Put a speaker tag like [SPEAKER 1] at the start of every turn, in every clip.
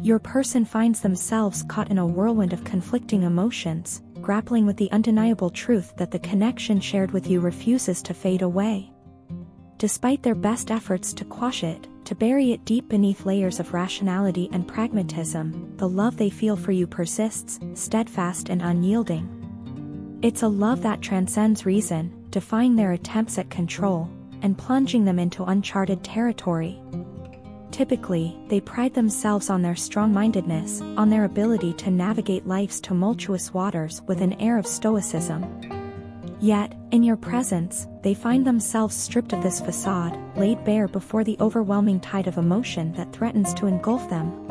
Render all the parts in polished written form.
[SPEAKER 1] Your person finds themselves caught in a whirlwind of conflicting emotions, grappling with the undeniable truth that the connection shared with you refuses to fade away. Despite their best efforts to quash it, to bury it deep beneath layers of rationality and pragmatism, the love they feel for you persists, steadfast and unyielding. It's a love that transcends reason, defying their attempts at control, and plunging them into uncharted territory. Typically, they pride themselves on their strong-mindedness, on their ability to navigate life's tumultuous waters with an air of stoicism. Yet, in your presence, they find themselves stripped of this facade, laid bare before the overwhelming tide of emotion that threatens to engulf them.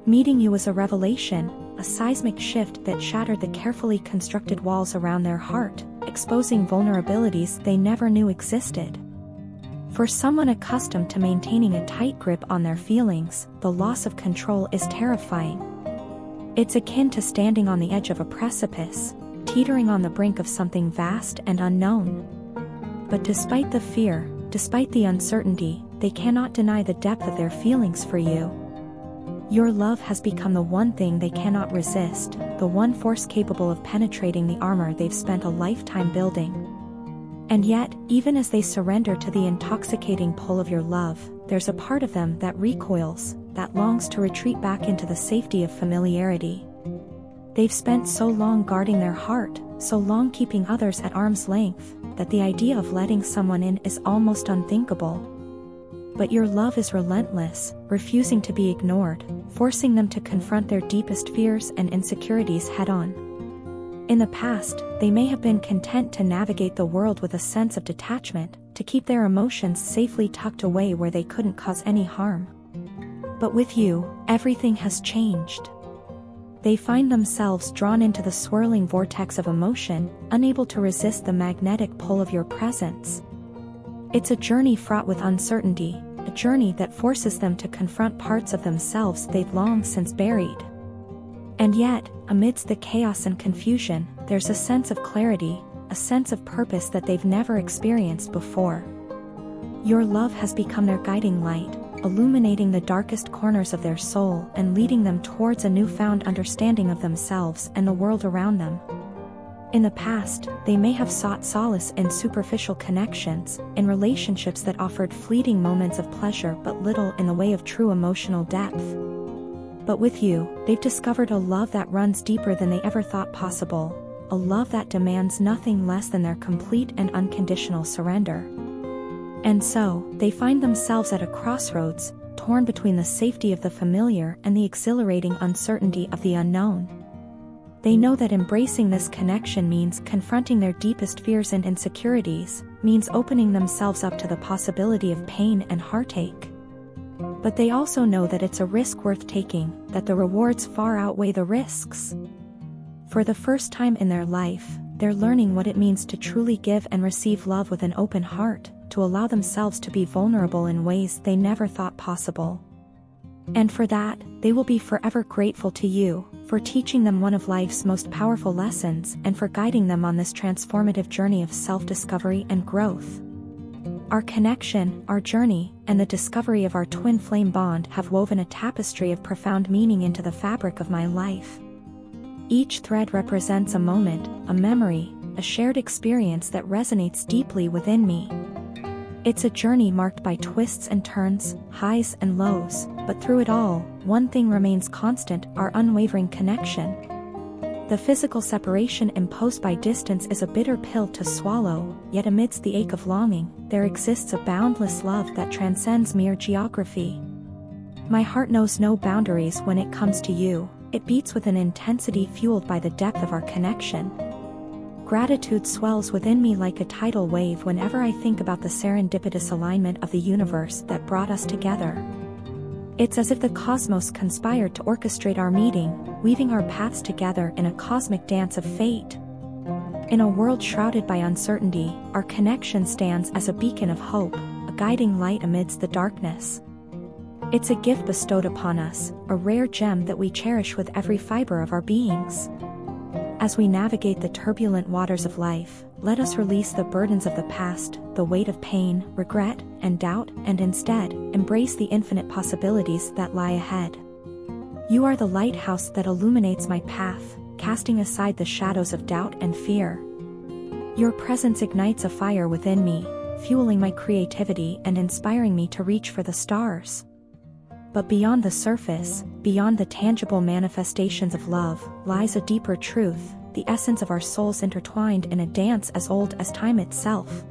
[SPEAKER 1] Meeting you was a revelation, a seismic shift that shattered the carefully constructed walls around their heart, exposing vulnerabilities they never knew existed. For someone accustomed to maintaining a tight grip on their feelings, the loss of control is terrifying. It's akin to standing on the edge of a precipice, teetering on the brink of something vast and unknown. But despite the fear, despite the uncertainty, they cannot deny the depth of their feelings for you. Your love has become the one thing they cannot resist, the one force capable of penetrating the armor they've spent a lifetime building. And yet, even as they surrender to the intoxicating pull of your love, there's a part of them that recoils, that longs to retreat back into the safety of familiarity. They've spent so long guarding their heart, so long keeping others at arm's length, that the idea of letting someone in is almost unthinkable. But your love is relentless, refusing to be ignored, forcing them to confront their deepest fears and insecurities head-on. In the past, they may have been content to navigate the world with a sense of detachment, to keep their emotions safely tucked away where they couldn't cause any harm. But with you, everything has changed. They find themselves drawn into the swirling vortex of emotion, unable to resist the magnetic pull of your presence. It's a journey fraught with uncertainty, a journey that forces them to confront parts of themselves they've long since buried. And yet, amidst the chaos and confusion, there's a sense of clarity, a sense of purpose that they've never experienced before. Your love has become their guiding light, illuminating the darkest corners of their soul and leading them towards a newfound understanding of themselves and the world around them. In the past, they may have sought solace in superficial connections, in relationships that offered fleeting moments of pleasure but little in the way of true emotional depth. But with you, they've discovered a love that runs deeper than they ever thought possible, a love that demands nothing less than their complete and unconditional surrender. And so, they find themselves at a crossroads, torn between the safety of the familiar and the exhilarating uncertainty of the unknown. They know that embracing this connection means confronting their deepest fears and insecurities, means opening themselves up to the possibility of pain and heartache. But they also know that it's a risk worth taking, that the rewards far outweigh the risks. For the first time in their life, they're learning what it means to truly give and receive love with an open heart, to allow themselves to be vulnerable in ways they never thought possible. And for that, they will be forever grateful to you, for teaching them one of life's most powerful lessons and for guiding them on this transformative journey of self-discovery and growth. Our connection, our journey, and the discovery of our twin flame bond have woven a tapestry of profound meaning into the fabric of my life. Each thread represents a moment, a memory, a shared experience that resonates deeply within me. It's a journey marked by twists and turns, highs and lows, but through it all, one thing remains constant: our unwavering connection. The physical separation imposed by distance is a bitter pill to swallow, yet amidst the ache of longing, there exists a boundless love that transcends mere geography. My heart knows no boundaries when it comes to you, it beats with an intensity fueled by the depth of our connection. Gratitude swells within me like a tidal wave whenever I think about the serendipitous alignment of the universe that brought us together. It's as if the cosmos conspired to orchestrate our meeting, weaving our paths together in a cosmic dance of fate. In a world shrouded by uncertainty, our connection stands as a beacon of hope, a guiding light amidst the darkness. It's a gift bestowed upon us, a rare gem that we cherish with every fiber of our beings. As we navigate the turbulent waters of life, let us release the burdens of the past, the weight of pain, regret, and doubt, and instead, embrace the infinite possibilities that lie ahead. You are the lighthouse that illuminates my path, casting aside the shadows of doubt and fear. Your presence ignites a fire within me, fueling my creativity and inspiring me to reach for the stars. But beyond the surface, beyond the tangible manifestations of love, lies a deeper truth, the essence of our souls intertwined in a dance as old as time itself.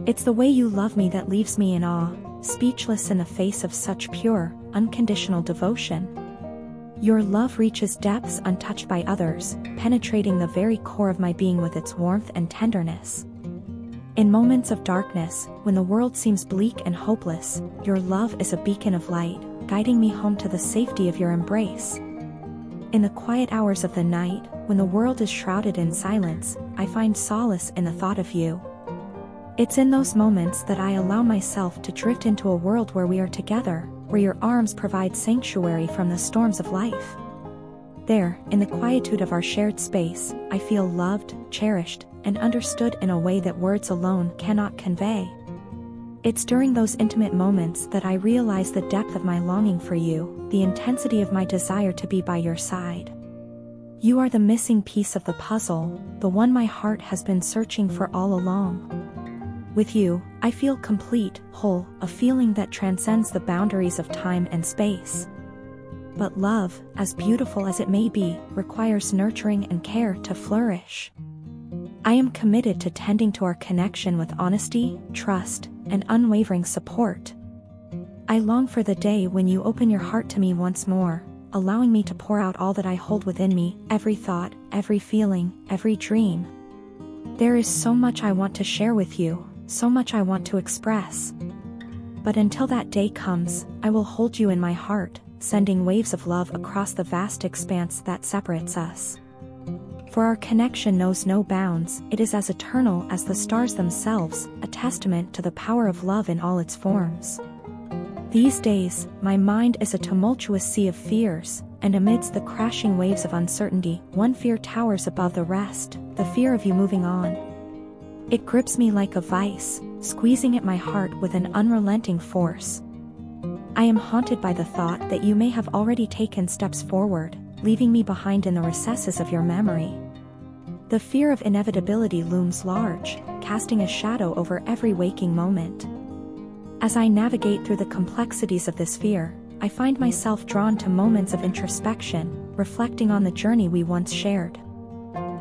[SPEAKER 1] It's the way you love me that leaves me in awe, speechless in the face of such pure, unconditional devotion. Your love reaches depths untouched by others, penetrating the very core of my being with its warmth and tenderness. In moments of darkness, when the world seems bleak and hopeless, your love is a beacon of light, guiding me home to the safety of your embrace. In the quiet hours of the night, when the world is shrouded in silence, I find solace in the thought of you. It's in those moments that I allow myself to drift into a world where we are together, where your arms provide sanctuary from the storms of life. There, in the quietude of our shared space, I feel loved, cherished, and understood in a way that words alone cannot convey. It's during those intimate moments that I realize the depth of my longing for you, the intensity of my desire to be by your side. You are the missing piece of the puzzle, the one my heart has been searching for all along. With you, I feel complete, whole, a feeling that transcends the boundaries of time and space. But love, as beautiful as it may be, requires nurturing and care to flourish. I am committed to tending to our connection with honesty, trust, and unwavering support. I long for the day when you open your heart to me once more, allowing me to pour out all that I hold within me, every thought, every feeling, every dream. There is so much I want to share with you, so much I want to express. But until that day comes, I will hold you in my heart, sending waves of love across the vast expanse that separates us. For our connection knows no bounds, it is as eternal as the stars themselves, a testament to the power of love in all its forms. These days, my mind is a tumultuous sea of fears, and amidst the crashing waves of uncertainty, one fear towers above the rest, the fear of you moving on. It grips me like a vice, squeezing at my heart with an unrelenting force. I am haunted by the thought that you may have already taken steps forward, leaving me behind in the recesses of your memory. The fear of inevitability looms large, casting a shadow over every waking moment. As I navigate through the complexities of this fear, I find myself drawn to moments of introspection, reflecting on the journey we once shared.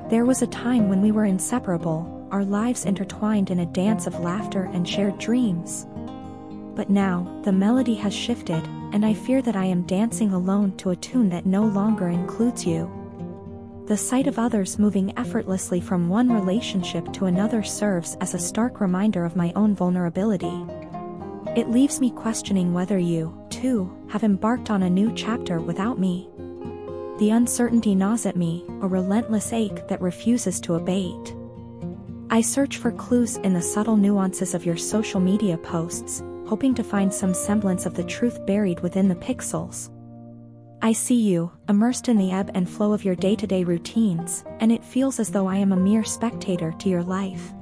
[SPEAKER 1] There was a time when we were inseparable, our lives intertwined in a dance of laughter and shared dreams. But now, the melody has shifted, and I fear that I am dancing alone to a tune that no longer includes you. The sight of others moving effortlessly from one relationship to another serves as a stark reminder of my own vulnerability. It leaves me questioning whether you, too, have embarked on a new chapter without me. The uncertainty gnaws at me, a relentless ache that refuses to abate. I search for clues in the subtle nuances of your social media posts, hoping to find some semblance of the truth buried within the pixels. I see you, immersed in the ebb and flow of your day-to-day routines, and it feels as though I am a mere spectator to your life.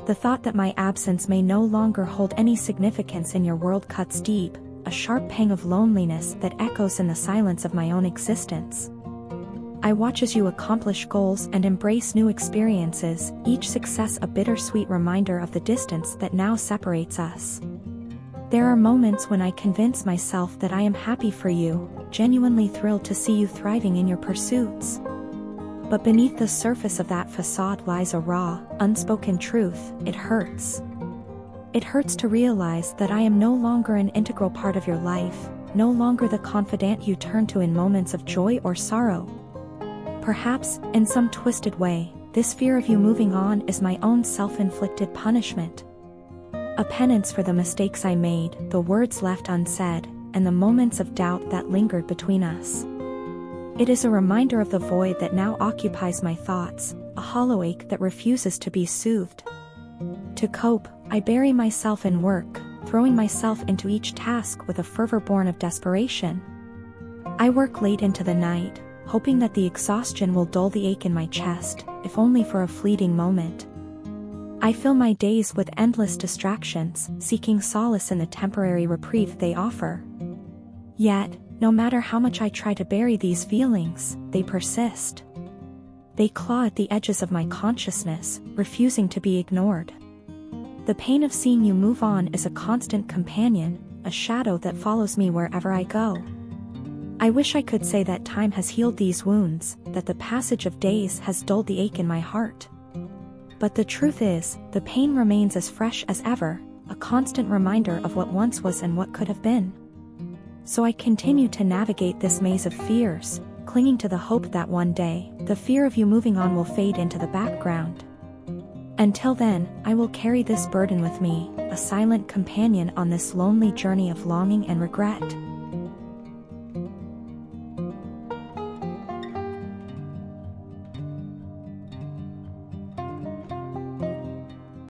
[SPEAKER 1] The thought that my absence may no longer hold any significance in your world cuts deep, a sharp pang of loneliness that echoes in the silence of my own existence. I watch as you accomplish goals and embrace new experiences, each success a bittersweet reminder of the distance that now separates us. There are moments when I convince myself that I am happy for you, genuinely thrilled to see you thriving in your pursuits. But beneath the surface of that facade lies a raw, unspoken truth. It hurts. It hurts to realize that I am no longer an integral part of your life, no longer the confidant you turn to in moments of joy or sorrow. Perhaps, in some twisted way, this fear of you moving on is my own self-inflicted punishment. A penance for the mistakes I made, the words left unsaid, and the moments of doubt that lingered between us. It is a reminder of the void that now occupies my thoughts, a hollow ache that refuses to be soothed. To cope, I bury myself in work, throwing myself into each task with a fervor born of desperation. I work late into the night, hoping that the exhaustion will dull the ache in my chest, if only for a fleeting moment. I fill my days with endless distractions, seeking solace in the temporary reprieve they offer. Yet, No matter how much I try to bury these feelings, they persist. They claw at the edges of my consciousness, refusing to be ignored. The pain of seeing you move on is a constant companion, a shadow that follows me wherever I go. I wish I could say that time has healed these wounds, that the passage of days has dulled the ache in my heart. But the truth is, the pain remains as fresh as ever, a constant reminder of what once was and what could have been. So I continue to navigate this maze of fears, clinging to the hope that one day, the fear of you moving on will fade into the background. Until then, I will carry this burden with me, a silent companion on this lonely journey of longing and regret.